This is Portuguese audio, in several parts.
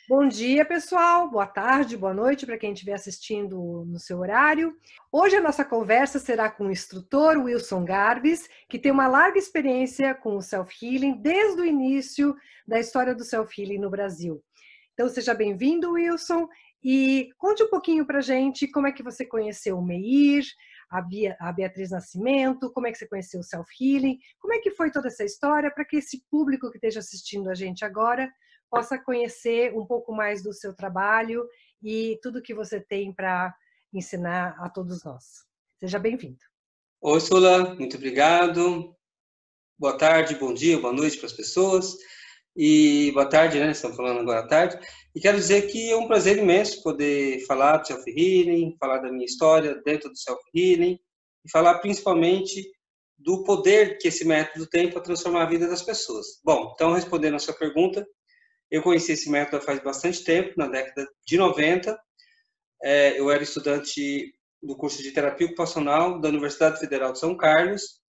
Bom dia, pessoal. Boa tarde, boa noite para quem estiver assistindo no seu horário. Hoje a nossa conversa será com o instrutor Wilson Garbes, que tem uma larga experiência com o self-healing desde o início da história do self-healing no Brasil. Então, seja bem-vindo, Wilson, e conte um pouquinho para a gente como é que você conheceu o Meir, a Beatriz Nascimento, como é que você conheceu o self-healing, como é que foi toda essa história para que esse público que esteja assistindo a gente agora possa conhecer um pouco mais do seu trabalho e tudo que você tem para ensinar a todos nós. Seja bem-vindo. Oi, Sula, muito obrigado. Boa tarde, bom dia, boa noite para as pessoas. E boa tarde, né? Estamos falando agora à tarde. E quero dizer que é um prazer imenso poder falar do self-healing, falar da minha história dentro do self-healing e falar principalmente do poder que esse método tem para transformar a vida das pessoas. Bom, então respondendo a sua pergunta, eu conheci esse método faz bastante tempo, na década de 90. Eu era estudante do curso de terapia ocupacional da Universidade Federal de São Carlos.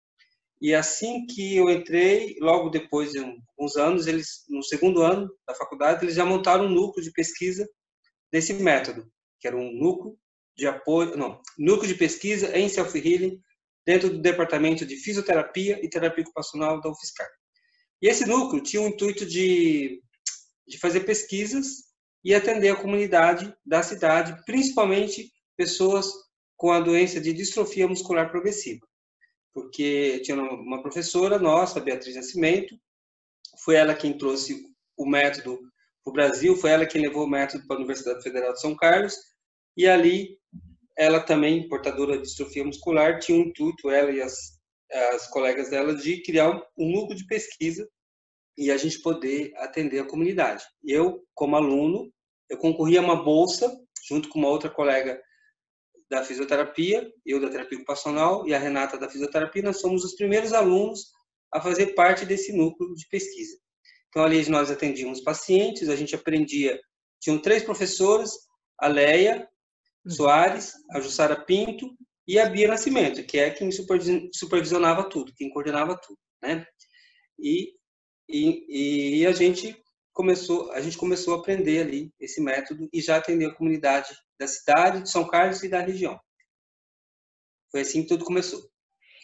E assim que eu entrei, logo depois de uns anos, eles, no segundo ano da faculdade, eles já montaram um núcleo de pesquisa desse método, que era um núcleo de apoio, não, núcleo de pesquisa em self-healing dentro do departamento de fisioterapia e terapia ocupacional da UFSCar. E esse núcleo tinha o intuito de fazer pesquisas e atender a comunidade da cidade, principalmente pessoas com a doença de distrofia muscular progressiva. Porque tinha uma professora nossa, Beatriz Nascimento, foi ela quem trouxe o método para o Brasil, foi ela quem levou o método para a Universidade Federal de São Carlos, e ali ela também, portadora de distrofia muscular, tinha um intuito, ela e as colegas dela, de criar um núcleo de pesquisa e a gente poder atender a comunidade. Eu, como aluno, eu concorri a uma bolsa, junto com uma outra colega da fisioterapia, eu da terapia ocupacional e a Renata da fisioterapia, nós somos os primeiros alunos a fazer parte desse núcleo de pesquisa. Então, ali nós atendíamos pacientes, a gente aprendia, tinham 3 professoras, a Leia Soares, a Jussara Pinto e a Bia Nascimento, que é quem supervisionava tudo, quem coordenava tudo, né? E a gente começou a aprender ali esse método e já atendeu a comunidade da cidade de São Carlos e da região. Foi assim que tudo começou.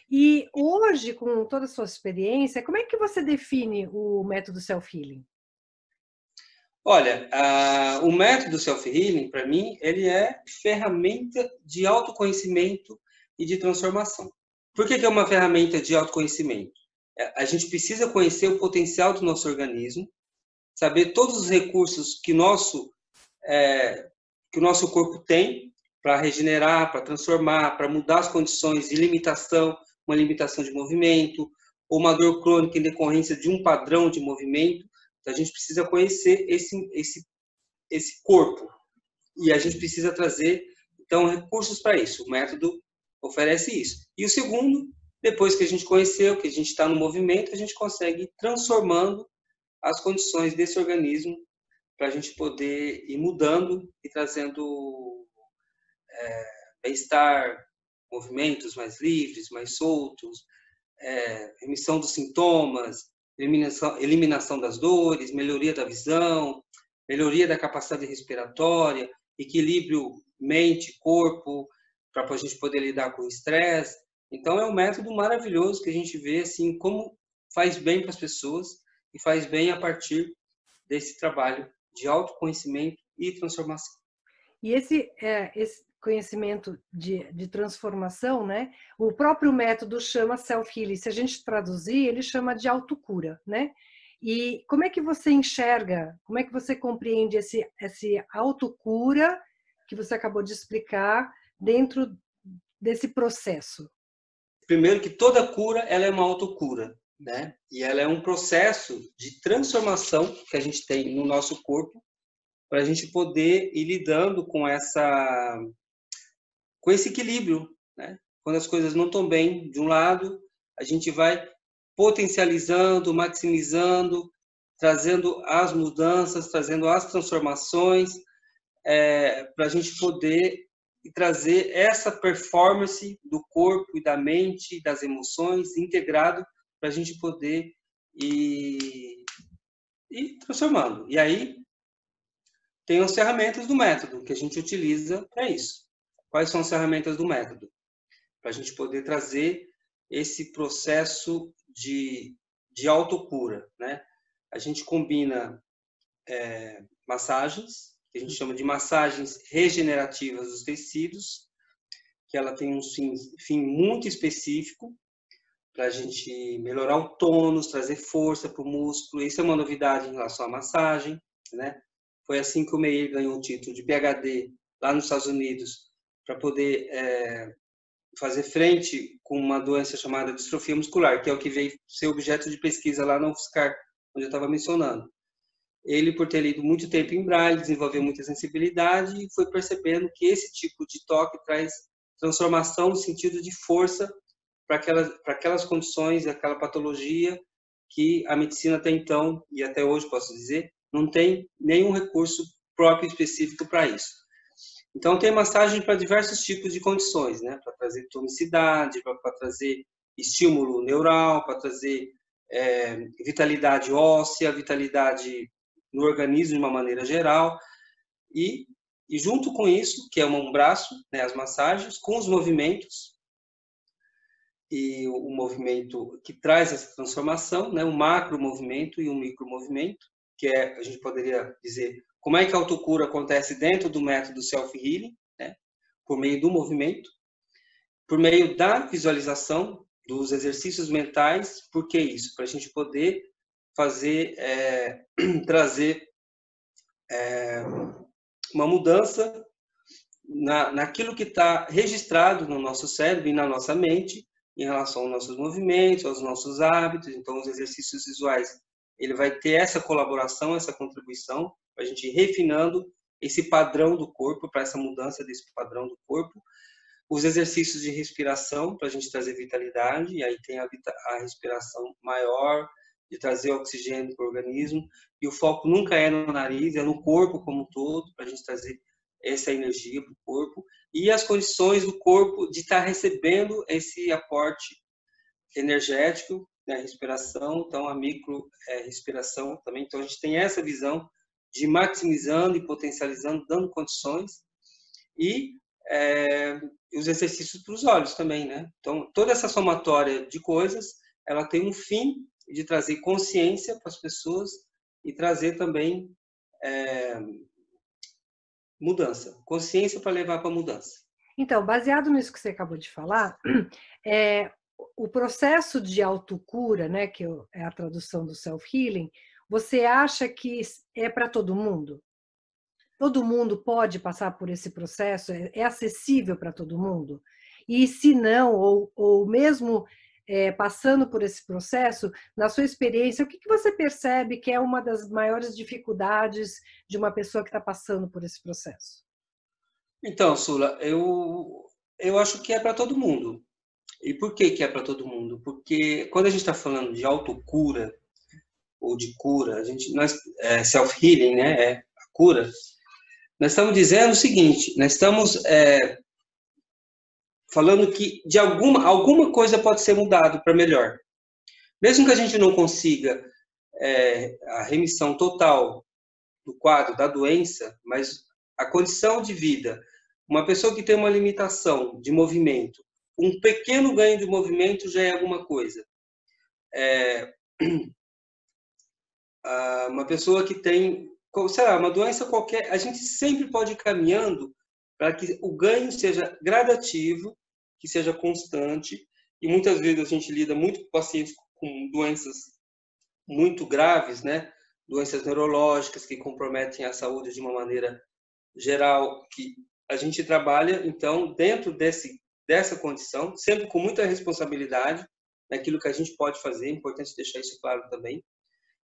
E hoje, com toda a sua experiência, como é que você define o método self-healing? Olha, o método self-healing, para mim, ele é ferramenta de autoconhecimento e de transformação. Por que é uma ferramenta de autoconhecimento? A gente precisa conhecer o potencial do nosso organismo, saber todos os recursos que o nosso corpo tem para regenerar, para transformar, para mudar as condições de limitação, uma limitação de movimento, ou uma dor crônica em decorrência de um padrão de movimento. Então, a gente precisa conhecer esse corpo e a gente precisa trazer, então, recursos para isso. O método oferece isso. E o segundo, depois que a gente conheceu, que a gente está no movimento, a gente consegue ir transformando as condições desse organismo para a gente poder ir mudando e trazendo bem-estar, movimentos mais livres, mais soltos, remissão dos sintomas, eliminação das dores, melhoria da visão, melhoria da capacidade respiratória, equilíbrio mente-corpo, para a gente poder lidar com o estresse. Então, é um método maravilhoso que a gente vê assim como faz bem para as pessoas e faz bem a partir desse trabalho de autoconhecimento e transformação. E esse conhecimento de transformação, né? O próprio método chama self-healing. Se a gente traduzir, ele chama de autocura, né? E como é que você enxerga, como é que você compreende esse autocura que você acabou de explicar dentro desse processo? Primeiro que toda cura, ela é uma autocura, né? E ela é um processo de transformação que a gente tem no nosso corpo para a gente poder ir lidando com esse equilíbrio, né? Quando as coisas não estão bem de um lado, a gente vai potencializando, maximizando, trazendo as mudanças, trazendo as transformações, para a gente poder trazer essa performance do corpo e da mente e das emoções integrado para a gente poder ir transformando. E aí, tem as ferramentas do método que a gente utiliza para isso. Quais são as ferramentas do método? Para a gente poder trazer esse processo de autocura, né? A gente combina massagens, que a gente chama de massagens regenerativas dos tecidos, que ela tem um fim muito específico para a gente melhorar o tônus, trazer força para o músculo. Isso é uma novidade em relação à massagem, né? Foi assim que o Meir ganhou o título de PhD lá nos Estados Unidos, para poder fazer frente com uma doença chamada distrofia muscular, que é o que veio ser objeto de pesquisa lá na UFSCar, onde eu estava mencionando. Ele, por ter lido muito tempo em Braille, desenvolveu muita sensibilidade e foi percebendo que esse tipo de toque traz transformação no sentido de força para aquelas condições, aquela patologia que a medicina até então, e até hoje posso dizer, não tem nenhum recurso próprio específico para isso. Então, tem massagem para diversos tipos de condições, né? Para trazer tonicidade, para trazer estímulo neural, para trazer vitalidade óssea, vitalidade no organismo de uma maneira geral. E junto com isso, que é um braço, né, as massagens, com os movimentos, e o movimento que traz essa transformação, né, o macro movimento e o micro movimento, que a gente poderia dizer como é que a autocura acontece dentro do método self-healing, né, por meio do movimento, por meio da visualização, dos exercícios mentais. Por que isso? Para a gente poder fazer, trazer uma mudança naquilo que está registrado no nosso cérebro e na nossa mente, em relação aos nossos movimentos, aos nossos hábitos. Então, os exercícios visuais, ele vai ter essa colaboração, essa contribuição, para a gente ir refinando esse padrão do corpo, para essa mudança desse padrão do corpo. Os exercícios de respiração, para a gente trazer vitalidade, e aí tem a respiração maior, de trazer oxigênio para o organismo, e o foco nunca é no nariz, é no corpo como um todo, para a gente trazer essa energia para o corpo, e as condições do corpo de estar recebendo esse aporte energético, né, respiração, então a micro respiração também. Então a gente tem essa visão de maximizando e potencializando, dando condições, e os exercícios para os olhos também, né? Então toda essa somatória de coisas, ela tem um fim de trazer consciência para as pessoas e trazer também mudança, consciência para levar para a mudança. Então, baseado nisso que você acabou de falar, o processo de autocura, né, que é a tradução do self-healing, você acha que é para todo mundo? Todo mundo pode passar por esse processo? É acessível para todo mundo? E se não, ou mesmo passando por esse processo, na sua experiência, o que você percebe que é uma das maiores dificuldades de uma pessoa que está passando por esse processo? Então, Sula, eu acho que é para todo mundo. E por que é para todo mundo? Porque quando a gente está falando de autocura ou de cura, self-healing, né, a cura, nós estamos dizendo o seguinte: nós estamos falando que de alguma coisa pode ser mudado para melhor. Mesmo que a gente não consiga a remissão total do quadro da doença, mas a condição de vida, uma pessoa que tem uma limitação de movimento, um pequeno ganho de movimento já é alguma coisa. Uma pessoa que tem, sei lá, uma doença qualquer, a gente sempre pode ir caminhando para que o ganho seja gradativo, que seja constante, e muitas vezes a gente lida muito com pacientes com doenças muito graves, né? Doenças neurológicas que comprometem a saúde de uma maneira geral, que a gente trabalha, então, dentro dessa condição, sempre com muita responsabilidade naquilo que a gente pode fazer, é importante deixar isso claro também,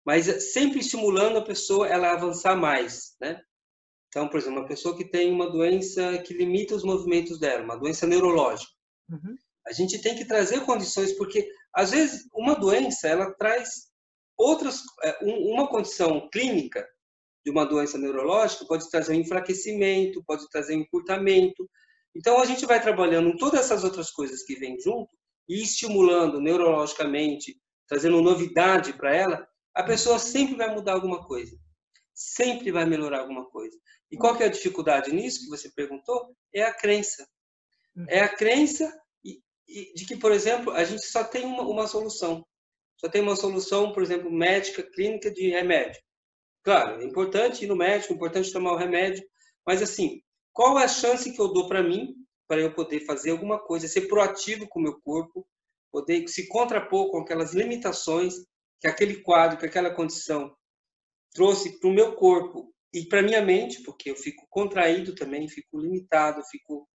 mas sempre estimulando a pessoa ela a avançar mais, né? Então, por exemplo, uma pessoa que tem uma doença que limita os movimentos dela, uma doença neurológica, a gente tem que trazer condições, porque às vezes uma doença ela traz uma condição clínica de uma doença neurológica pode trazer um enfraquecimento, pode trazer um encurtamento. Então a gente vai trabalhando em todas essas outras coisas que vêm junto e estimulando neurologicamente, trazendo novidade para ela, a pessoa sempre vai mudar alguma coisa. sempre vai melhorar alguma coisa. E qual que é a dificuldade nisso que você perguntou? É a crença. É a crença de que, por exemplo, a gente só tem uma solução. Só tem uma solução, por exemplo, médica, clínica de remédio. Claro, é importante ir no médico, é importante tomar o remédio, mas assim, qual é a chance que eu dou para mim, para eu poder fazer alguma coisa, ser proativo com o meu corpo, poder se contrapor com aquelas limitações que aquele quadro, que aquela condição trouxe para o meu corpo e para minha mente, porque eu fico contraído também, fico limitado, fico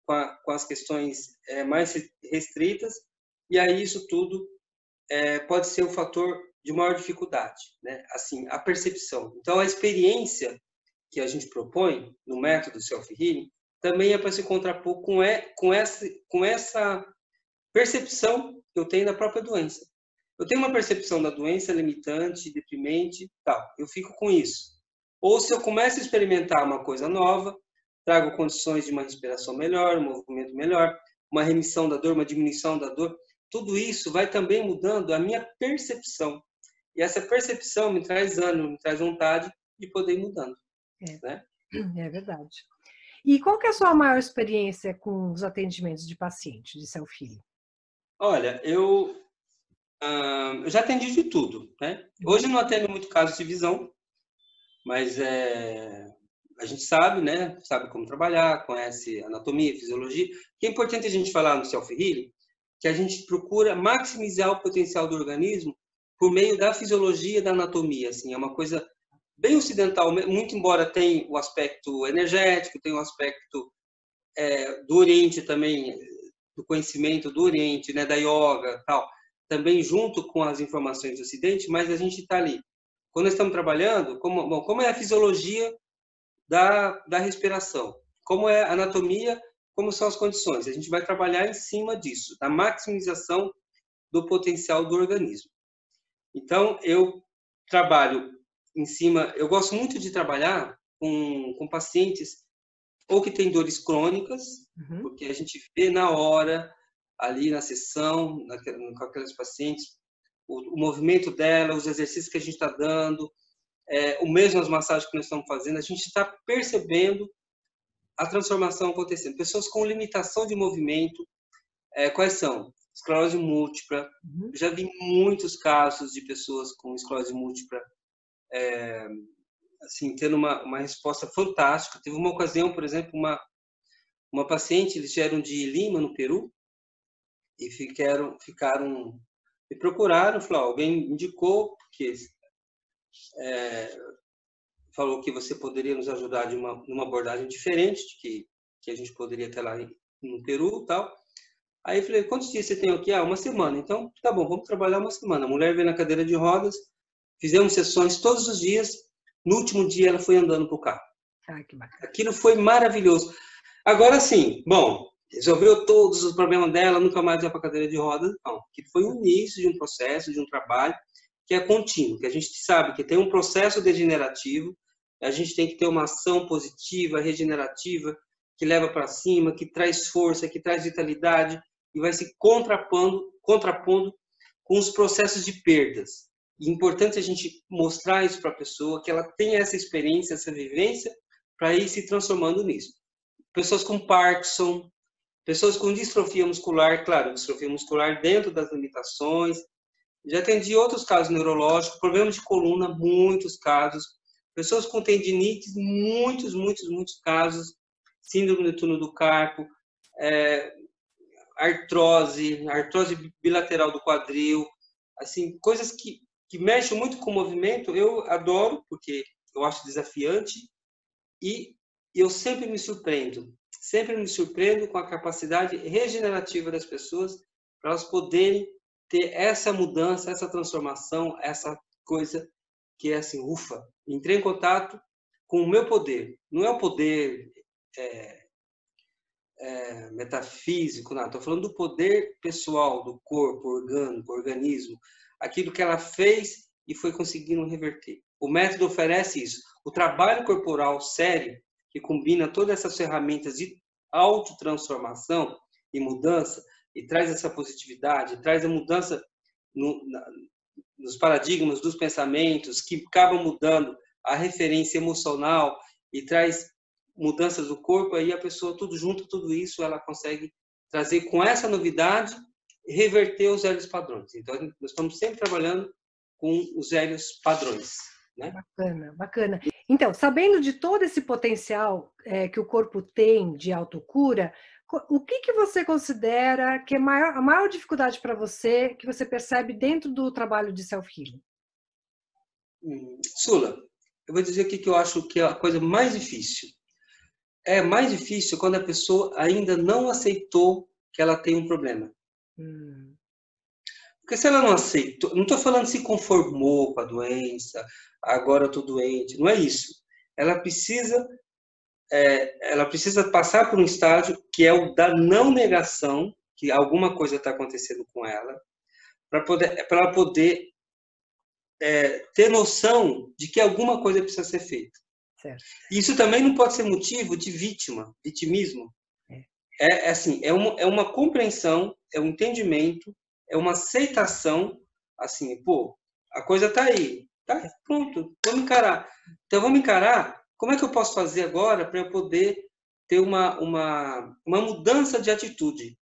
com as questões mais restritas, e aí isso tudo pode ser o fator de maior dificuldade, né? Assim, a percepção. Então, a experiência que a gente propõe no método Self-Healing também é para se contrapor com essa percepção que eu tenho da própria doença. Eu tenho uma percepção da doença limitante, deprimente, tal. Eu fico com isso. Ou se eu começo a experimentar uma coisa nova, trago condições de uma respiração melhor, um movimento melhor, uma remissão da dor, uma diminuição da dor, tudo isso vai também mudando a minha percepção. E essa percepção me traz ânimo, me traz vontade de poder ir mudando. Né? É verdade. E qual que é a sua maior experiência com os atendimentos de pacientes de self-healing? Olha, eu já atendi de tudo, né? Hoje eu não atendo muito casos de visão, mas a gente sabe, né? Sabe como trabalhar, conhece anatomia, fisiologia. O que é importante a gente falar no self-healing, que a gente procura maximizar o potencial do organismo por meio da fisiologia, da anatomia. Assim, é uma coisa bem ocidental, muito embora tenha o aspecto energético, tenha o aspecto do Oriente também, do conhecimento do Oriente, né? Da yoga, tal. Também junto com as informações do Ocidente, mas a gente está ali. Quando nós estamos trabalhando, como é a fisiologia da respiração, como é a anatomia, como são as condições. A gente vai trabalhar em cima disso, da maximização do potencial do organismo. Então, eu trabalho em cima, eu gosto muito de trabalhar com pacientes ou que têm dores crônicas, porque a gente vê na hora, ali na sessão, com aqueles pacientes, o movimento dela, os exercícios que a gente está dando, o mesmo as massagens que nós estamos fazendo, a gente está percebendo a transformação acontecendo. Pessoas com limitação de movimento, quais são? Esclerose múltipla. Eu já vi muitos casos de pessoas com esclerose múltipla assim, tendo uma resposta fantástica. Teve uma ocasião, por exemplo, uma paciente, eles vieram de Lima, no Peru, e ficaram me procuraram, falaram, alguém indicou, porque falou que você poderia nos ajudar numa abordagem diferente, que a gente poderia ter lá no Peru e tal. Aí eu falei, quantos dias você tem aqui? Uma semana. Então, tá bom, vamos trabalhar uma semana. A mulher veio na cadeira de rodas, fizemos sessões todos os dias. No último dia, ela foi andando pro carro. Que bacana. Aquilo foi maravilhoso. Agora sim, bom, resolveu todos os problemas dela, nunca mais ia para a cadeira de rodas. Não, aquilo foi o início de um processo, de um trabalho que é contínuo, que a gente sabe que tem um processo degenerativo, a gente tem que ter uma ação positiva, regenerativa, que leva para cima, que traz força, que traz vitalidade e vai se contrapondo com os processos de perdas. E é importante a gente mostrar isso para a pessoa, que ela tenha essa experiência, essa vivência, para ir se transformando nisso. Pessoas com Parkinson, pessoas com distrofia muscular, claro, distrofia muscular dentro das limitações. Já atendi outros casos neurológicos, problemas de coluna, muitos casos. Pessoas com tendinite, muitos casos. Síndrome do túnel do carpo, artrose bilateral do quadril, assim, coisas que mexem muito com o movimento. Eu adoro, porque eu acho desafiante e eu sempre me surpreendo com a capacidade regenerativa das pessoas para elas poderem ter essa mudança, essa transformação, essa coisa que é assim, ufa, entrei em contato com o meu poder. Não é o poder metafísico, não. Estou falando do poder pessoal, do corpo, orgânico, organismo, aquilo que ela fez e foi conseguindo reverter. O método oferece isso. O trabalho corporal sério, que combina todas essas ferramentas de autotransformação e mudança, e traz essa positividade, traz a mudança nos paradigmas dos pensamentos, que acabam mudando a referência emocional e traz mudanças do corpo, aí a pessoa, tudo junto, tudo isso, ela consegue trazer com essa novidade e reverter os velhos padrões. Então, nós estamos sempre trabalhando com os velhos padrões, né? Bacana, bacana. Então, sabendo de todo esse potencial que o corpo tem de autocura, o que você considera que é a maior dificuldade para você, que você percebe dentro do trabalho de self-healing? Sula, eu vou dizer aqui que eu acho que é a coisa mais difícil. É mais difícil quando a pessoa ainda não aceitou que ela tem um problema. Porque se ela não aceitou, não estou falando se conformou com a doença, agora eu estou doente, não é isso. Ela precisa passar por um estágio que é o da não negação, que alguma coisa está acontecendo com ela, para ela poder ter noção de que alguma coisa precisa ser feita. Certo. Isso também não pode ser motivo de vitimismo. É uma compreensão, é um entendimento, é uma aceitação, assim, pô, a coisa está aí, tá pronto, vamos encarar. Então vamos encarar, como é que eu posso fazer agora para eu poder ter uma mudança de atitude?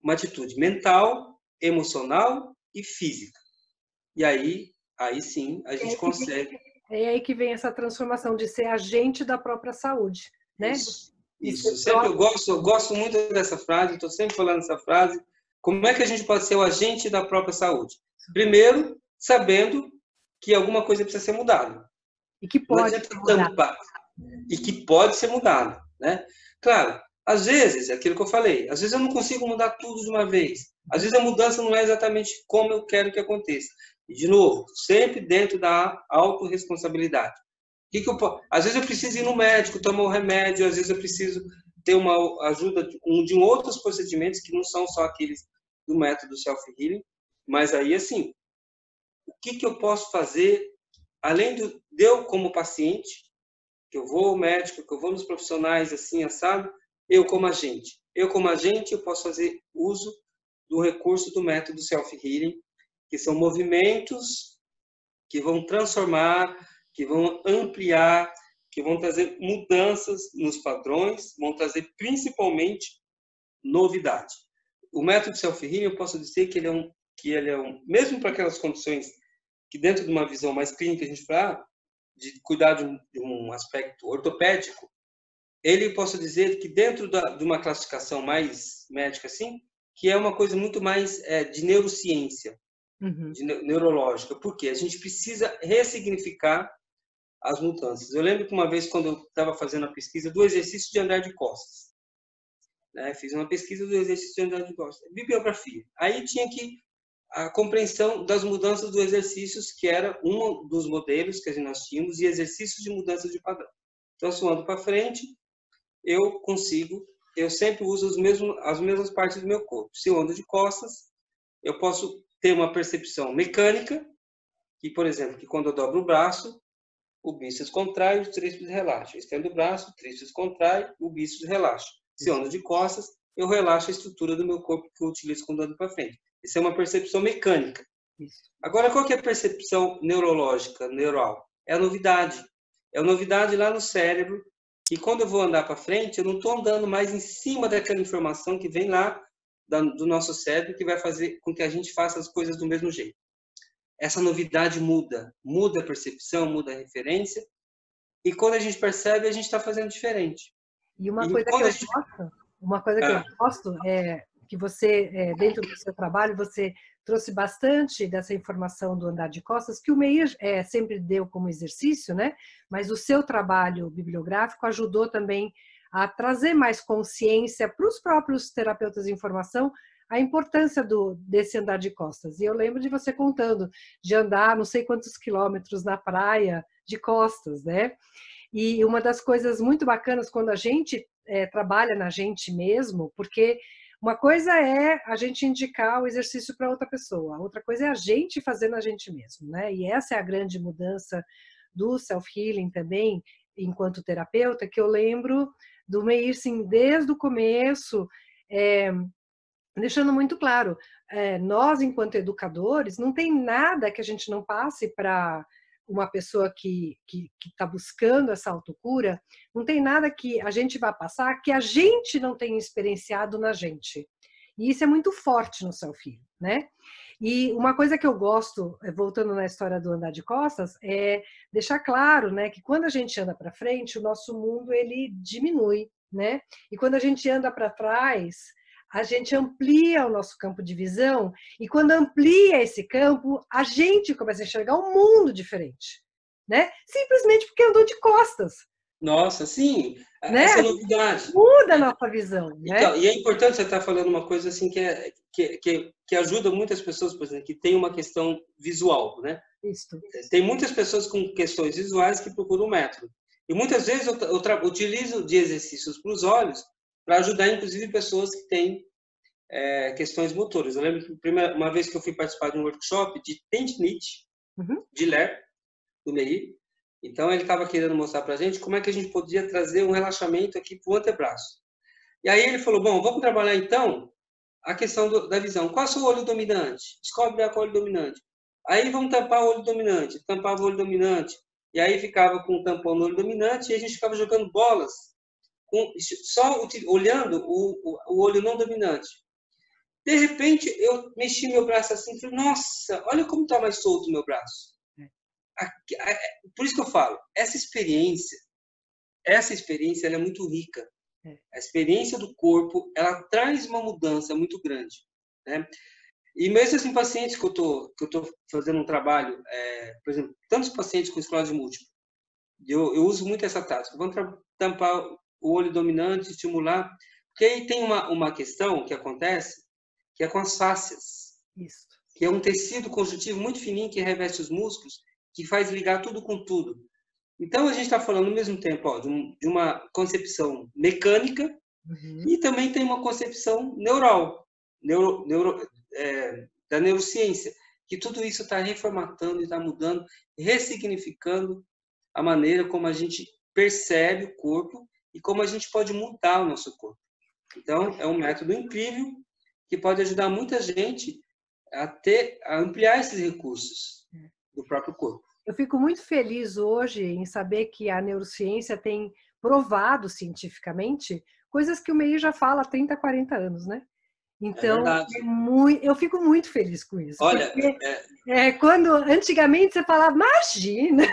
Uma atitude mental, emocional e física. E aí sim, a gente consegue. É aí que vem essa transformação de ser agente da própria saúde, né? Isso. Sempre eu gosto muito dessa frase, estou sempre falando essa frase. Como é que a gente pode ser o agente da própria saúde? Primeiro, sabendo que alguma coisa precisa ser mudada. E que pode ser mudada. E que pode ser mudada, né? Claro, às vezes, é aquilo que eu falei, às vezes eu não consigo mudar tudo de uma vez. Às vezes a mudança não é exatamente como eu quero que aconteça. E, de novo, sempre dentro da autorresponsabilidade. Às vezes eu preciso ir no médico, tomar um remédio, às vezes eu preciso ter uma ajuda de outros procedimentos que não são só aqueles do método self-healing, mas aí, assim, o que eu posso fazer, além de eu como paciente, que eu vou ao médico, que eu vou nos profissionais, assim, assado, eu como agente. Eu posso fazer uso do recurso do método self-healing, que são movimentos que vão transformar, que vão ampliar, que vão trazer mudanças nos padrões, vão trazer principalmente novidade. O método self-healing, eu posso dizer que ele é um, mesmo para aquelas condições que dentro de uma visão mais clínica a gente fala, de cuidar de um aspecto ortopédico, ele posso dizer que dentro de uma classificação mais médica assim, que é uma coisa muito mais de neurociência, de neurológica, porque a gente precisa ressignificar as mudanças. Eu lembro que uma vez, quando eu estava fazendo a pesquisa do exercício de andar de costas, né? Fiz uma pesquisa do exercício de andar de costas, bibliografia. Aí tinha a compreensão das mudanças dos exercícios, que era um dos modelos que nós tínhamos, e exercícios de mudança de padrão. Então, se eu ando para frente, eu sempre uso as mesmas partes do meu corpo. Se eu ando de costas, eu posso ter uma percepção mecânica, que, por exemplo, que quando eu dobro o braço, o bíceps contrai, o tríceps relaxa. Eu estendo o braço, o tríceps contrai, o bíceps relaxa. Se eu ando de costas, eu relaxo a estrutura do meu corpo que eu utilizo quando ando para frente. Isso é uma percepção mecânica. Agora, qual que é a percepção neurológica, neural? É a novidade. É a novidade lá no cérebro, e quando eu vou andar para frente, eu não estou andando mais em cima daquela informação que vem lá do nosso cérebro, que vai fazer com que a gente faça as coisas do mesmo jeito. Essa novidade muda a percepção, muda a referência, e quando a gente percebe, a gente está fazendo diferente. E uma coisa que eu gosto é que você, dentro do seu trabalho, você trouxe bastante dessa informação do andar de costas, que o Meir sempre deu como exercício, né? Mas o seu trabalho bibliográfico ajudou também a trazer mais consciência para os próprios terapeutas de informação a importância desse andar de costas. E eu lembro de você contando de andar não sei quantos quilômetros na praia de costas, né? E uma das coisas muito bacanas quando a gente trabalha na gente mesmo, porque uma coisa é a gente indicar o exercício para outra pessoa, outra coisa é a gente fazer na gente mesmo, né? E essa é a grande mudança do self-healing também, enquanto terapeuta, que eu lembro do Meir, sim, desde o começo, deixando muito claro, nós, enquanto educadores, não tem nada que a gente não passe para uma pessoa que está buscando essa autocura, não tem nada que a gente vá passar que a gente não tenha experienciado na gente. E isso é muito forte no self-healing, né? E uma coisa que eu gosto, voltando na história do andar de costas, é deixar claro, né, que quando a gente anda para frente, o nosso mundo ele diminui, né? E quando a gente anda para trás, a gente amplia o nosso campo de visão, e quando amplia esse campo, a gente começa a enxergar um mundo diferente, né? Simplesmente porque andou de costas. Nossa, sim, Né? essa é a novidade. Muda a nossa visão, né? Então, e é importante você estar falando uma coisa assim que ajuda muitas pessoas, por exemplo, que tem uma questão visual, né? Isso. Tem muitas pessoas com questões visuais que procuram o método. E muitas vezes eu utilizo de exercícios para os olhos para ajudar, inclusive, pessoas que têm questões motoras. Eu lembro que uma vez que eu fui participar de um workshop de tendinite, de Ler, do Meir, então ele estava querendo mostrar para a gente como é que a gente podia trazer um relaxamento aqui para o antebraço. E aí ele falou, bom, vamos trabalhar então a questão da visão. Qual é o seu olho dominante? Descobre qual é o olho dominante. Aí vamos tampar o olho dominante. Tampava o olho dominante. E aí ficava com um tampão no olho dominante e a gente ficava jogando bolas, só olhando o olho não dominante. De repente, eu mexi meu braço assim e falei, nossa, olha como está mais solto o meu braço. Por isso que eu falo, essa experiência ela é muito rica. A experiência do corpo, ela traz uma mudança muito grande, né? E mesmo assim, pacientes que eu tô fazendo um trabalho, por exemplo, tantos pacientes com esclerose múltipla, eu uso muito essa tática. Vamos tampar o olho dominante, estimular, porque aí tem uma questão que acontece, que é com as fáscias. Isso. Que é um tecido conjuntivo muito fininho que reveste os músculos, que faz ligar tudo com tudo. Então, a gente está falando ao mesmo tempo de uma concepção mecânica e também tem uma concepção neural, da neurociência, que tudo isso está reformatando e está mudando, ressignificando a maneira como a gente percebe o corpo e como a gente pode mudar o nosso corpo. Então, é um método incrível que pode ajudar muita gente a ampliar esses recursos do próprio corpo. Eu fico muito feliz hoje em saber que a neurociência tem provado cientificamente coisas que o Meir já fala há 30, 40 anos, né? Então, eu fico muito feliz com isso. Olha, quando antigamente você falava, imagina!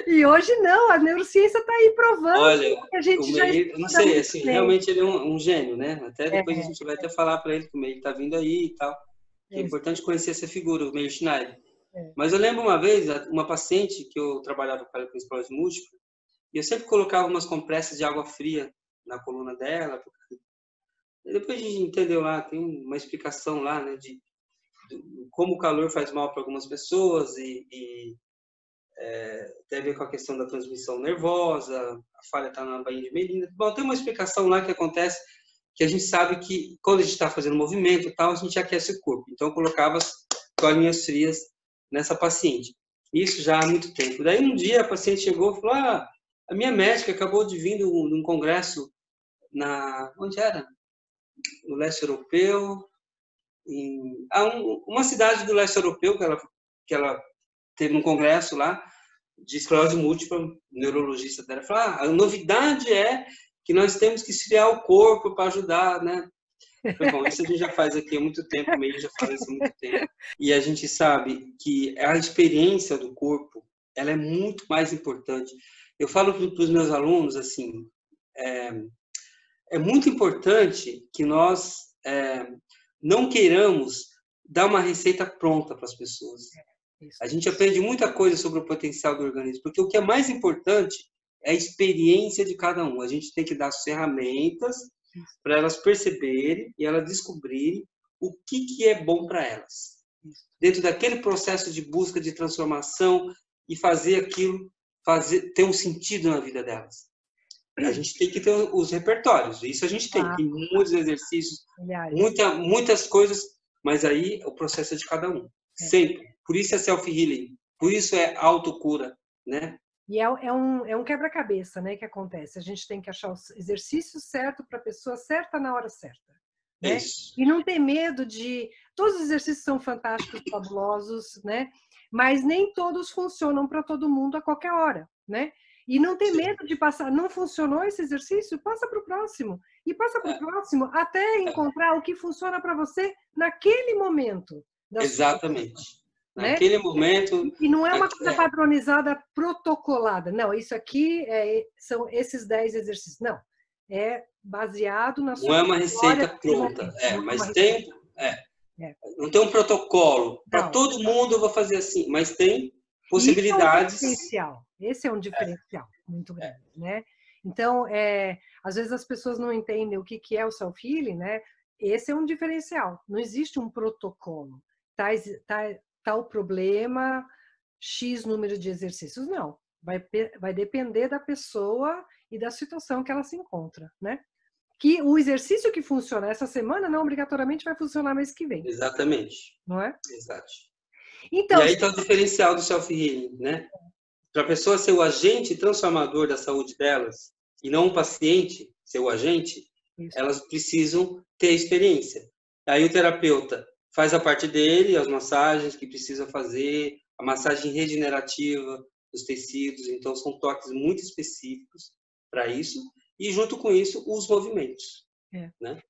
E hoje não, a neurociência está aí provando. Olha, que a gente já eu não sei, assim, realmente ele é um gênio, né? Até depois a gente vai até falar para ele que o Meir está vindo aí e tal. É importante conhecer essa figura, o Meir Schneider. Mas eu lembro uma vez, uma paciente que eu trabalhava com ela com esclerose múltipla, e eu sempre colocava umas compressas de água fria na coluna dela. E depois a gente entendeu lá, tem uma explicação lá, né, de como o calor faz mal para algumas pessoas e tem a ver com a questão da transmissão nervosa, a falha está na bainha de Melinda. Bom, tem uma explicação lá que acontece, que a gente sabe que quando a gente está fazendo movimento e tal, a gente aquece o corpo. Então eu colocava as toalhinhas frias nessa paciente. Isso já há muito tempo. Daí um dia a paciente chegou e falou, a minha médica acabou de vir de um congresso onde era? No leste europeu, uma cidade do leste europeu que ela teve um congresso lá de esclerose múltipla, o neurologista dela falou, a novidade é que nós temos que esfriar o corpo para ajudar, né? Bom, isso a gente já faz aqui há muito tempo, o Meir já faz isso há muito tempo. E a gente sabe que a experiência do corpo, ela é muito mais importante. Eu falo para os meus alunos, assim, é muito importante que nós não queiramos dar uma receita pronta para as pessoas. A gente aprende muita coisa sobre o potencial do organismo, porque o que é mais importante é a experiência de cada um. A gente tem que dar as ferramentas para elas perceberem e elas descobrirem o que é bom para elas. Dentro daquele processo de busca, de transformação e fazer aquilo, ter um sentido na vida delas. A gente tem que ter os repertórios, isso a gente tem muitos exercícios, muitas coisas, mas aí o processo é de cada um, sempre. Por isso é self-healing, por isso é autocura, né? E é um quebra-cabeça, né, que acontece. A gente tem que achar o exercício certo para a pessoa certa na hora certa. Né? E não ter medo de... Todos os exercícios são fantásticos, fabulosos, né? mas nem todos funcionam para todo mundo a qualquer hora, né? E não tem medo de passar, não funcionou esse exercício? Passa para o próximo. E passa para o próximo até encontrar o que funciona para você naquele momento da sua vida, Exatamente. né? Naquele momento... E não é uma coisa padronizada, protocolada. Não, isso aqui são esses 10 exercícios. Não, é baseado na sua... Não é uma receita pronta, mas tem... Não tem um protocolo. Para todo mundo eu vou fazer assim, mas tem possibilidades. Isso é um diferencial. Esse é um diferencial muito grande, né? Então, às vezes as pessoas não entendem o que é o self-healing, né? Esse é um diferencial. Não existe um protocolo. Tal problema, X número de exercícios. Não. Vai depender da pessoa e da situação que ela se encontra, né? Que o exercício que funciona essa semana não obrigatoriamente vai funcionar mês que vem. Exatamente. Não é? Exato. Então, e aí está o diferencial do self-healing, né? Para a pessoa ser o agente transformador da saúde delas e não o paciente ser o agente, elas precisam ter experiência. Aí o terapeuta faz a parte dele, as massagens que precisa fazer, a massagem regenerativa dos tecidos, então são toques muito específicos para isso, e junto com isso os movimentos, né?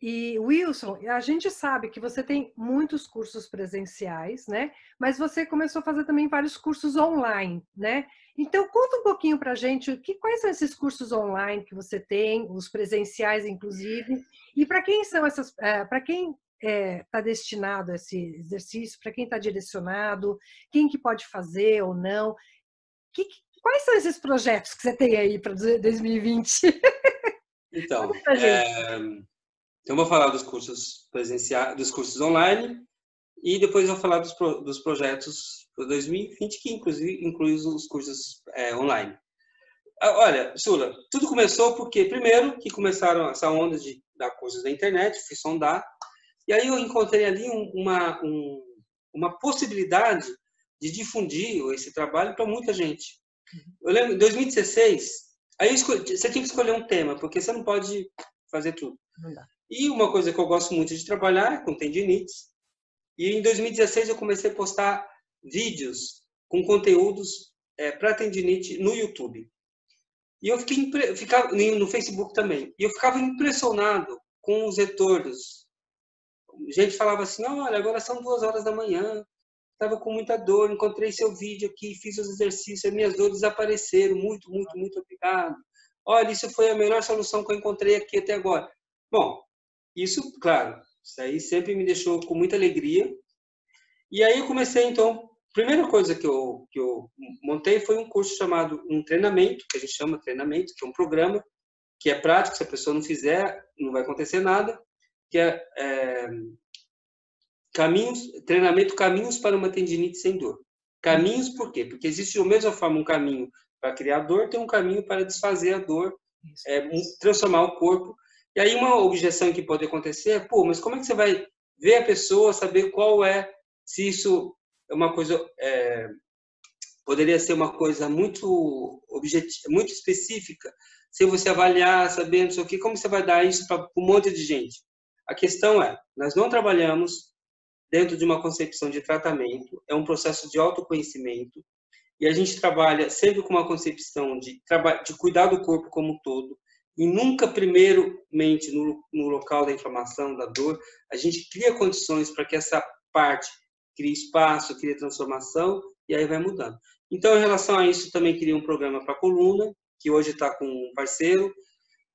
E Wilson, a gente sabe que você tem muitos cursos presenciais, né? Mas você começou a fazer também vários cursos online, né? Então conta um pouquinho para a gente quais são esses cursos online que você tem, os presenciais inclusive, e para quem são essas, para quem está destinado a esse exercício, para quem está direcionado, quem que pode fazer ou não? Quais são esses projetos que você tem aí para 2020? Então, eu vou falar dos cursos presenciais, dos cursos online, e depois eu vou falar dos projetos para 2020, que inclusive inclui os cursos online. Olha, Sula, tudo começou porque, primeiro, que começaram essa onda de dar cursos na internet, fui sondar, e aí eu encontrei ali uma possibilidade de difundir esse trabalho para muita gente. Eu lembro, em 2016, aí você tem que escolher um tema, porque você não pode fazer tudo. Não dá. E uma coisa que eu gosto muito de trabalhar é com tendinites. E em 2016 eu comecei a postar vídeos com conteúdos para tendinite no YouTube. E eu ficava no Facebook também. E eu ficava impressionado com os retornos. Gente falava assim: olha, agora são 2 horas da manhã, estava com muita dor, encontrei seu vídeo aqui, fiz os exercícios, as minhas dores desapareceram, muito, muito, muito obrigado. Olha, isso foi a melhor solução que eu encontrei aqui até agora. Bom, isso, claro, isso aí sempre me deixou com muita alegria. E aí eu comecei, então, a primeira coisa que eu montei foi um curso chamado um treinamento, que a gente chama treinamento, que é um programa que é prático, se a pessoa não fizer, não vai acontecer nada, que é treinamento Caminhos para uma tendinite sem dor. Caminhos por quê? Porque existe da mesma forma um caminho para criar dor, tem um caminho para desfazer a dor, transformar o corpo. E aí uma objeção que pode acontecer é, mas como é que você vai ver a pessoa, saber se isso é uma coisa, poderia ser uma coisa muito objetiva, muito específica, sem você avaliar, saber, não sei o quê, como você vai dar isso para um monte de gente? A questão é, nós não trabalhamos dentro de uma concepção de tratamento, é um processo de autoconhecimento, e a gente trabalha sempre com uma concepção de cuidar do corpo como um todo, e nunca primeiramente no local da inflamação, da dor, a gente cria condições para que essa parte crie espaço, crie transformação, e aí vai mudando. Então, em relação a isso, também queria um programa para a coluna, que hoje está com um parceiro,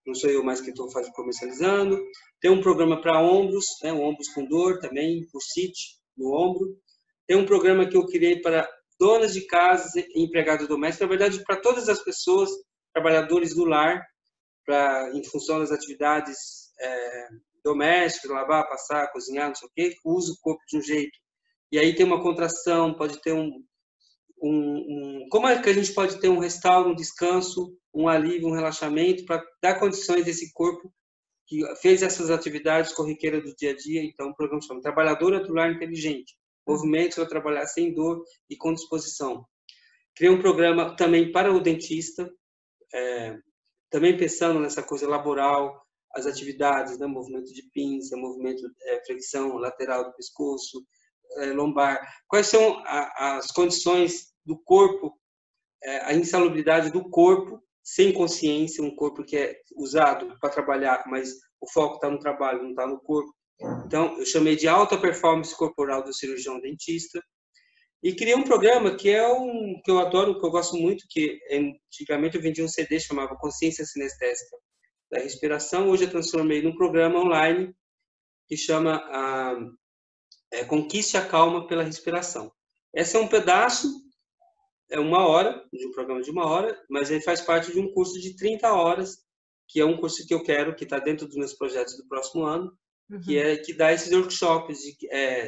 não sou eu mais que estou comercializando. Tem um programa para ombros, ombros com dor também, por sítio no ombro. Tem um programa que eu criei para donas de casas e empregados domésticos, na verdade, para todas as pessoas, trabalhadores do lar, em função das atividades domésticas, lavar, passar, cozinhar, não sei o quê, usa o corpo de um jeito. E aí tem uma contração, pode ter como é que a gente pode ter um restauro, um descanso, um alívio, um relaxamento, para dar condições desse corpo que fez essas atividades corriqueiras do dia a dia. Então, o programa chama Trabalhadora do Lar Inteligente. Movimentos para trabalhar sem dor e com disposição. Criei um programa também para o dentista, também pensando nessa coisa laboral, as atividades, movimento de pinça, movimento flexão lateral do pescoço, lombar, quais são as condições do corpo, a insalubridade do corpo sem consciência, um corpo que é usado para trabalhar, mas o foco está no trabalho, não está no corpo. Então, eu chamei de alta performance corporal do cirurgião dentista e criei um programa que que eu adoro, que eu gosto muito, que antigamente eu vendia um CD, chamava Consciência Sinestésica da Respiração. Hoje eu transformei num programa online que chama Conquiste a Calma pela Respiração. Esse é um pedaço, é 1 hora, de um programa de 1 hora, mas ele faz parte de um curso de 30 horas, que é um curso que eu quero, que está dentro dos meus projetos do próximo ano, que dá esses workshops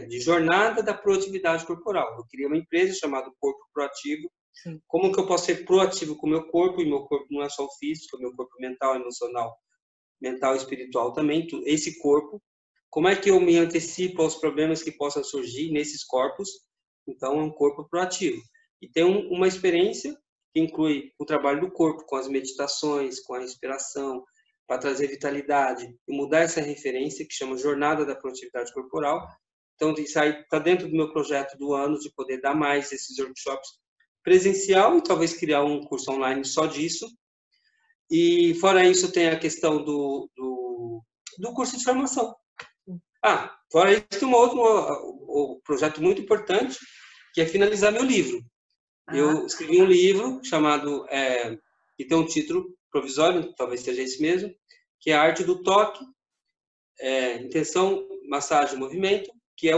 de jornada da proatividade corporal. Eu criei uma empresa chamada Corpo Proativo. Sim. Como que eu posso ser proativo com o meu corpo? E meu corpo não é só o físico, é meu corpo mental, emocional, mental e espiritual também. Esse corpo. Como é que eu me antecipo aos problemas que possam surgir nesses corpos? Então, é um corpo proativo. E tem uma experiência que inclui o trabalho do corpo, com as meditações, com a respiração, para trazer vitalidade e mudar essa referência, que chama Jornada da Proatividade Corporal. Então, isso aí está dentro do meu projeto do ano, de poder dar mais esses workshops presencial e talvez criar um curso online só disso. E, fora isso, tem a questão do curso de formação. Fora isso, tem um outro projeto muito importante, que é finalizar meu livro. Eu escrevi um livro chamado, que tem um título provisório, talvez seja esse mesmo, que é a Arte do Toque, Intenção, Massagem e Movimento, que é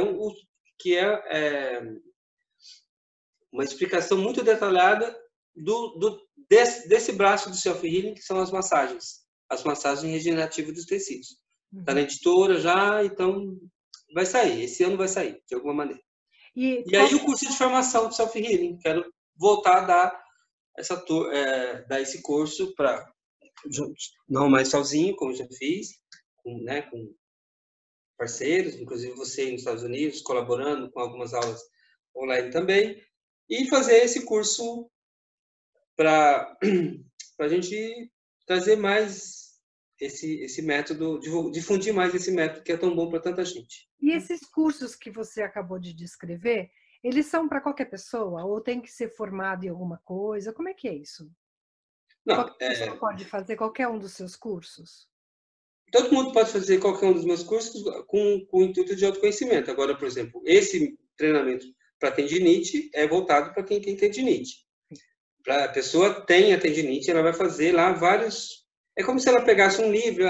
uma explicação muito detalhada desse braço do self-healing, que são as massagens regenerativas dos tecidos. Está na editora já, então vai sair. Esse ano vai sair, de alguma maneira. E aí o curso de formação de self-healing. Quero voltar a dar esse curso para não mais sozinho, como já fiz, com parceiros, inclusive você nos Estados Unidos, colaborando com algumas aulas online também, e fazer esse curso para a gente trazer mais esse método, difundir mais esse método que é tão bom para tanta gente. E esses cursos que você acabou de descrever, eles são para qualquer pessoa? Ou tem que ser formado em alguma coisa? Como é que é isso? Não, qualquer pessoa pode fazer qualquer um dos seus cursos? Todo mundo pode fazer qualquer um dos meus cursos com o intuito de autoconhecimento. Agora, por exemplo, esse treinamento para tendinite é voltado para quem tem tendinite. Para a pessoa tem a tendinite, ela vai fazer lá vários... É como se ela pegasse um livro,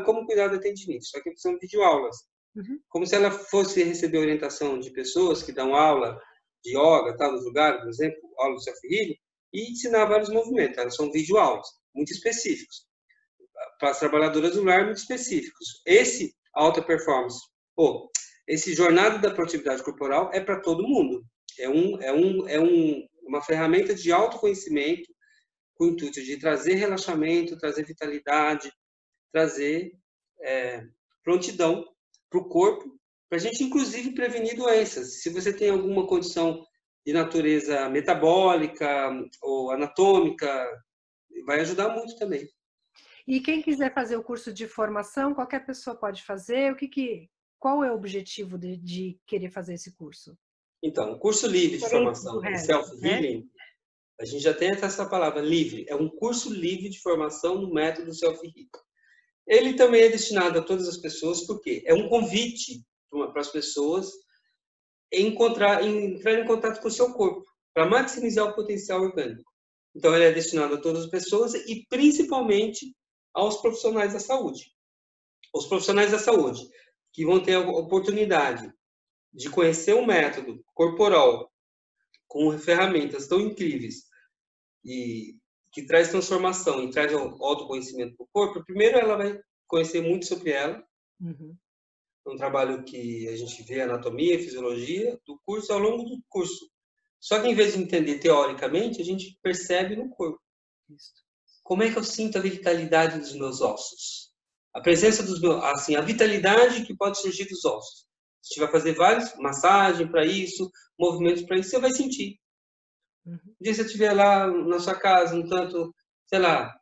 como cuidar da tendinite, só que são videoaulas. Como se ela fosse receber orientação de pessoas que dão aula de yoga, tal, nos lugares, por exemplo, aula do self-healing, e ensinar vários movimentos. Elas são videoaulas, muito específicos. Para as trabalhadoras do lar, muito específicos. Esse alta performance, esse jornada da produtividade corporal é para todo mundo. É uma ferramenta de autoconhecimento com o intuito de trazer relaxamento, trazer vitalidade, trazer prontidão para o corpo, para a gente, inclusive, prevenir doenças. Se você tem alguma condição de natureza metabólica ou anatômica, vai ajudar muito também. E quem quiser fazer o curso de formação, qualquer pessoa pode fazer? Qual é o objetivo de querer fazer esse curso? Então, o curso livre de formação em self-healing, a gente já tem essa palavra, livre. É um curso livre de formação no método self-healing. Ele também é destinado a todas as pessoas, porque é um convite para as pessoas entrar em contato com o seu corpo, para maximizar o potencial orgânico. Então, ele é destinado a todas as pessoas e, principalmente, aos profissionais da saúde. Os profissionais da saúde que vão ter a oportunidade de conhecer um método corporal com ferramentas tão incríveis e que traz transformação e traz autoconhecimento para o corpo, primeiro ela vai conhecer muito sobre ela. É um trabalho que a gente vê anatomia, fisiologia do curso ao longo do curso. Só que em vez de entender teoricamente, a gente percebe no corpo. Como é que eu sinto a vitalidade dos meus ossos? A presença dos meus, a vitalidade que pode surgir dos ossos. Se você vai fazer várias massagens para isso, movimentos para isso, você vai sentir. Um dia você estiver lá na sua casa, um tanto, sei lá,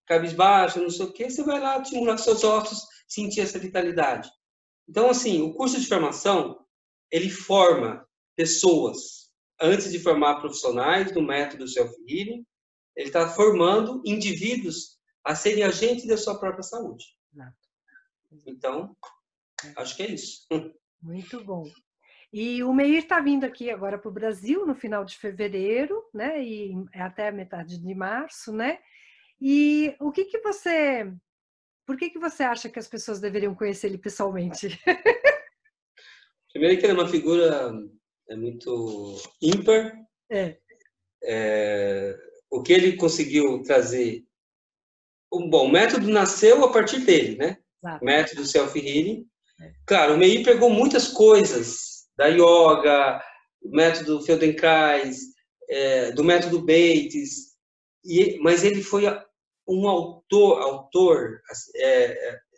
cabisbaixo, não sei o quê, você vai lá estimular seus ossos, sentir essa vitalidade. Então, assim, o curso de formação, ele forma pessoas. Antes de formar profissionais no método self-healing, ele está formando indivíduos a serem agentes da sua própria saúde. Então, acho que é isso. Muito bom. E o Meir está vindo aqui agora para o Brasil no final de fevereiro, né? E até a metade de março, né? E o que você... Por que você acha que as pessoas deveriam conhecer ele pessoalmente? Primeiro que ele é uma figura muito ímpar. O que ele conseguiu trazer... Bom, o método nasceu a partir dele, né? Exato. Método self-healing. Claro, o Meir pegou muitas coisas da yoga, do método Feldenkrais, do método Bates, mas ele foi um autor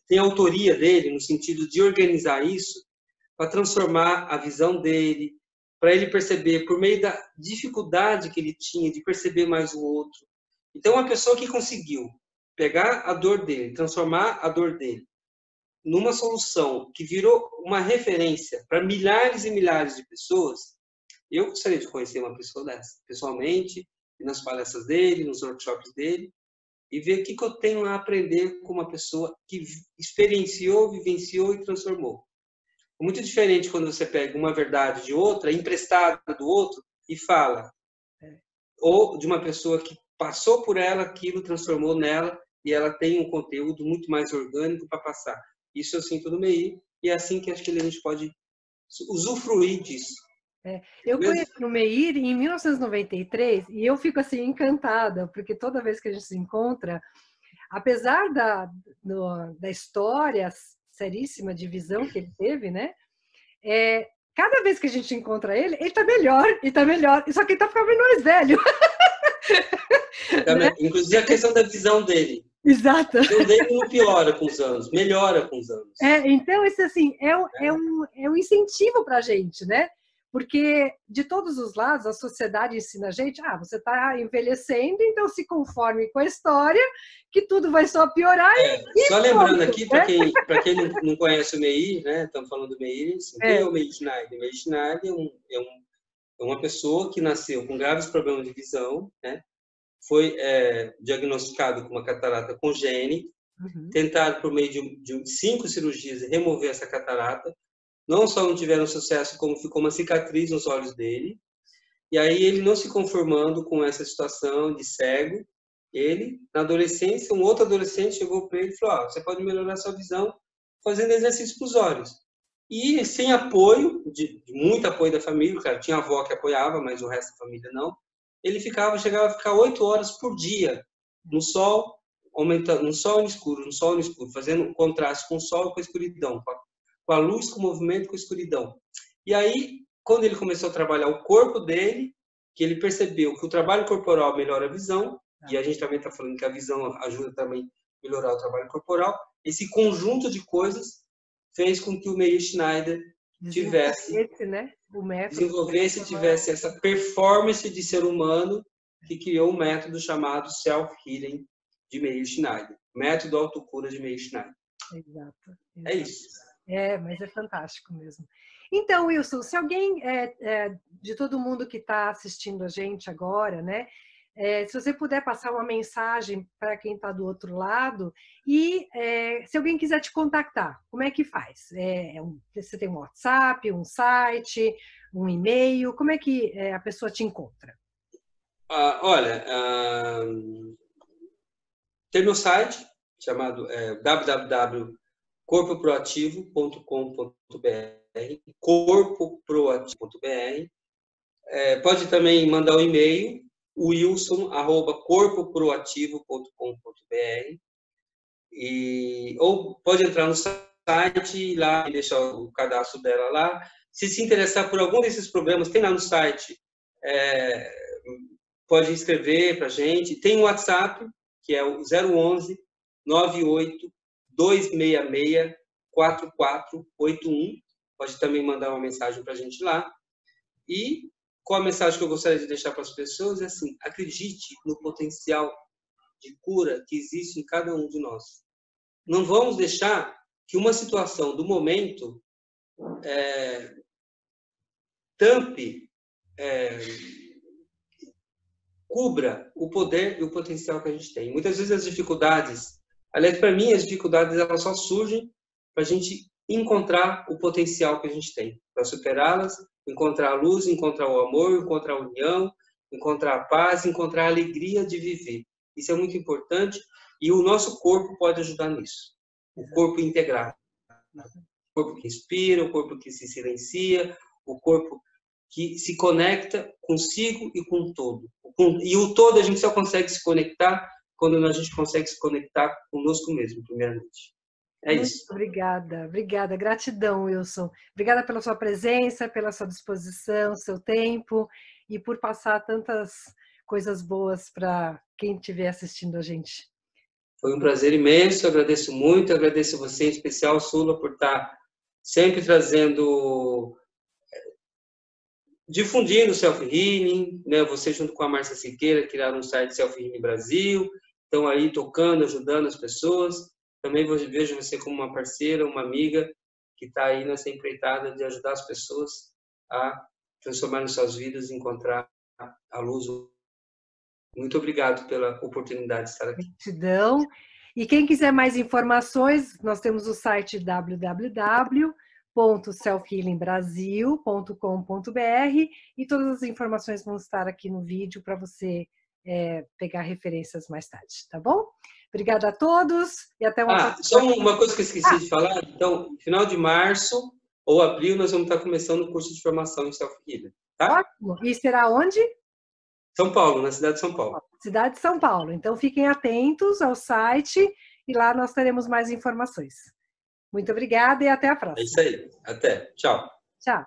tem a autoria dele no sentido de organizar isso para transformar a visão dele, para ele perceber, por meio da dificuldade que ele tinha de perceber mais o outro. Então, uma pessoa que conseguiu pegar a dor dele, transformar a dor dele numa solução que virou uma referência para milhares e milhares de pessoas, eu gostaria de conhecer uma pessoa dessa, pessoalmente, nas palestras dele, nos workshops dele, e ver o que eu tenho a aprender com uma pessoa que experienciou, vivenciou e transformou. É muito diferente quando você pega uma verdade de outra, emprestada do outro, e fala. Ou de uma pessoa que passou por ela, aquilo transformou nela, e ela tem um conteúdo muito mais orgânico para passar. Isso eu sinto no Meir, e é assim que acho que a gente pode usufruir disso. Eu conheci o Meir em 1993 e eu fico assim encantada, porque toda vez que a gente se encontra, apesar da história seríssima de visão que ele teve, né? Cada vez que a gente encontra ele está melhor, e está melhor, só que ele está ficando mais velho. Né? Inclusive a questão da visão dele. Exato. A visão dele não piora com os anos, melhora com os anos. Então, isso assim, é um incentivo para a gente, né? Porque, de todos os lados, a sociedade ensina a gente, você está envelhecendo, então se conforme com a história, que tudo vai só piorar. Só lembrando aqui, para quem não conhece o Meir, né? Estamos falando do Meir, assim, quem é o Meir Schneider? O Meir Schneider é uma pessoa que nasceu com graves problemas de visão, né? Foi diagnosticado com uma catarata congênita, tentaram por meio de 5 cirurgias remover essa catarata. Não só não tiveram sucesso, como ficou uma cicatriz nos olhos dele. E aí ele não se conformando com essa situação de cego, ele, na adolescência, um outro adolescente chegou para ele e falou: você pode melhorar sua visão fazendo exercício para os olhos. E sem apoio, de muito apoio da família, cara, tinha a avó que apoiava, mas o resto da família não, ele chegava a ficar 8 horas por dia no sol, aumentando, no sol no escuro, fazendo contraste com o sol e com a escuridão, com a luz, com o movimento, com a escuridão. E aí, quando ele começou a trabalhar o corpo dele, que ele percebeu que o trabalho corporal melhora a visão, e a gente também está falando que a visão ajuda também a melhorar o trabalho corporal, esse conjunto de coisas fez com que o Meir Schneider tivesse essa performance de ser humano que criou um método chamado Self-Healing de Meir Schneider, método autocura de Meir Schneider. Exato. É isso. Mas é fantástico mesmo. Então, Wilson, se alguém de todo mundo que está assistindo a gente agora, né, se você puder passar uma mensagem para quem está do outro lado e se alguém quiser te contactar, como é que faz? Você tem um WhatsApp, um site, um e-mail, como é que a pessoa te encontra? Tem meu site chamado www.corpoproativo.com.br, corpoproativo.br. Pode também mandar um e-mail, wilson@corpoproativo.com.br, ou pode entrar no site lá e deixar o cadastro dela lá. Se interessar por algum desses programas, tem lá no site, pode escrever para a gente. Tem o WhatsApp, que é o 011 98 266 4481. Pode também mandar uma mensagem para a gente lá. E qual a mensagem que eu gostaria de deixar para as pessoas? É assim: acredite no potencial de cura que existe em cada um de nós. Não vamos deixar que uma situação do momento tampe, cubra o poder e o potencial que a gente tem. Muitas vezes as dificuldades, aliás, para mim, as dificuldades elas só surgem para a gente encontrar o potencial que a gente tem, para superá-las, encontrar a luz, encontrar o amor, encontrar a união, encontrar a paz, encontrar a alegria de viver. Isso é muito importante e o nosso corpo pode ajudar nisso. O corpo integrado. O corpo que inspira, o corpo que se silencia, o corpo que se conecta consigo e com o todo. E o todo a gente só consegue se conectar quando a gente consegue se conectar conosco mesmo, primeiramente. É isso. Muito obrigada, obrigada. Gratidão, Wilson. Obrigada pela sua presença, pela sua disposição, seu tempo e por passar tantas coisas boas para quem estiver assistindo a gente. Foi um prazer imenso, agradeço muito, agradeço você em especial, Sula, por estar sempre trazendo, difundindo o Self-Healing, né? Você junto com a Márcia Siqueira criaram um site Self-Healing Brasil, estão aí tocando, ajudando as pessoas. Também vejo você como uma parceira, uma amiga que está aí nessa empreitada de ajudar as pessoas a transformar suas vidas e encontrar a luz. Muito obrigado pela oportunidade de estar aqui. Gratidão. E quem quiser mais informações, nós temos o site www.selfhealingbrasil.com.br e todas as informações vão estar aqui no vídeo para você pegar referências mais tarde, tá bom? Obrigada a todos e até uma próxima. Só uma coisa que eu esqueci de falar. Então, final de março ou abril, nós vamos estar começando o curso de formação em Self-Healing. Tá? Ótimo. E será onde? São Paulo, na cidade de São Paulo. Cidade de São Paulo. Então, fiquem atentos ao site e lá nós teremos mais informações. Muito obrigada e até a próxima. É isso aí. Até. Tchau. Tchau.